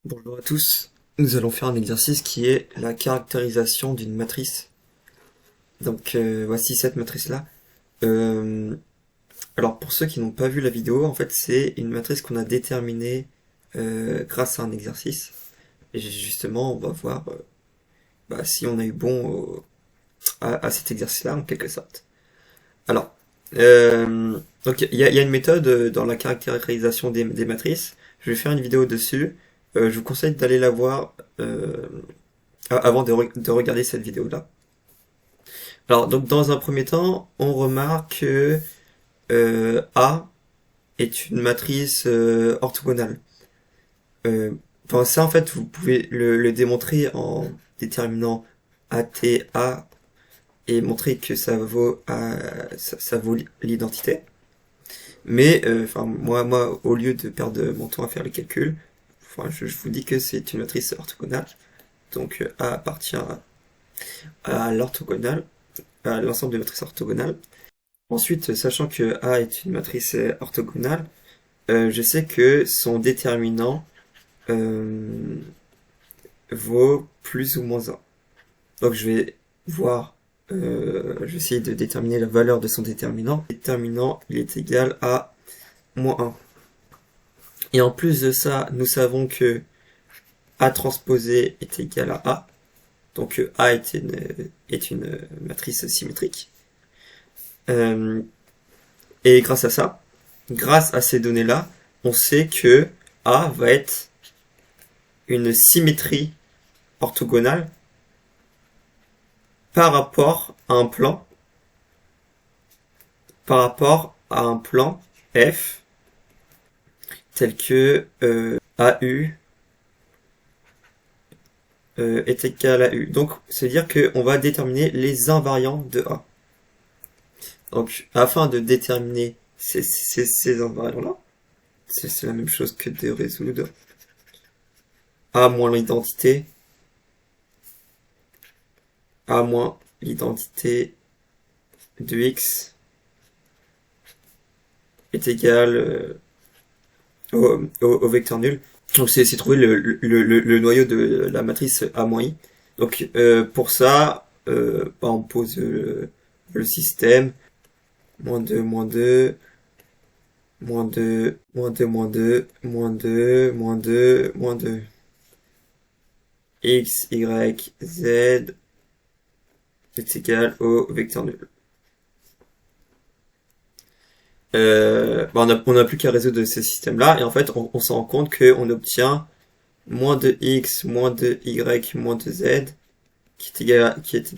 Bonjour à tous, nous allons faire un exercice qui est la caractérisation d'une matrice. Donc voici cette matrice-là. Euh, alors pour ceux qui n'ont pas vu la vidéo, en fait c'est une matrice qu'on a déterminée grâce à un exercice. Et justement on va voir si on a eu bon à cet exercice-là en quelque sorte. Alors, donc il y a une méthode dans la caractérisation des matrices. Je vais faire une vidéo dessus. Je vous conseille d'aller la voir avant de regarder cette vidéo-là. Alors, donc dans un premier temps, on remarque que A est une matrice orthogonale. Euh, enfin, ça, en fait, vous pouvez le démontrer en déterminant ATA et montrer que ça vaut l'identité. Mais, enfin, moi, au lieu de perdre mon temps à faire les calculs, enfin, je vous dis que c'est une matrice orthogonale. Donc, A appartient à l'orthogonale, à l'ensemble des matrices orthogonales. Ensuite, sachant que A est une matrice orthogonale, je sais que son déterminant vaut plus ou moins 1. Donc je vais voir, je vais essayer de déterminer la valeur de son déterminant. Le déterminant, il est égal à moins 1. Et en plus de ça, nous savons que A transposé est égal à A. Donc A est une matrice symétrique. Et grâce à ces données-là, on sait que A va être une symétrie orthogonale par rapport à un plan, F tel que AU est égal à U. Donc, c'est-à-dire qu'on va déterminer les invariants de A. Donc, afin de déterminer ces invariants-là, c'est la même chose que de résoudre A moins l'identité, A moins l'identité de X est égal au vecteur nul. Donc c'est trouver le noyau de la matrice A-I. Donc pour ça, on pose le système moins 2, moins 2, moins 2, moins 2, moins 2, moins 2, moins 2, moins 2. X, Y, Z est égal au vecteur nul. On n'a plus qu'à résoudre ce système-là, et en fait, on s'en rend compte qu'on obtient moins de x, moins de y, moins de z, qui est égal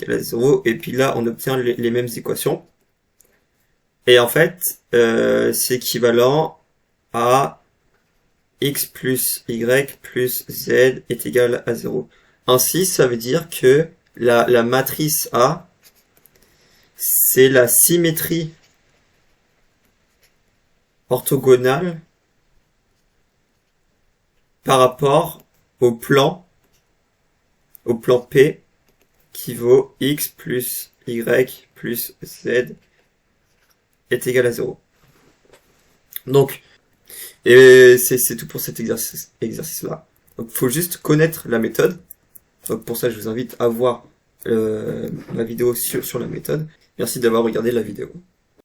à 0, et puis là, on obtient les mêmes équations. Et en fait, c'est équivalent à x plus y plus z est égal à 0. Ainsi, ça veut dire que la matrice A, c'est la symétrie orthogonale par rapport au plan P qui vaut x plus y plus z est égal à 0. Donc, et c'est tout pour cet exercice-là. Donc, faut juste connaître la méthode. Donc, pour ça, je vous invite à voir ma vidéo sur la méthode. Merci d'avoir regardé la vidéo.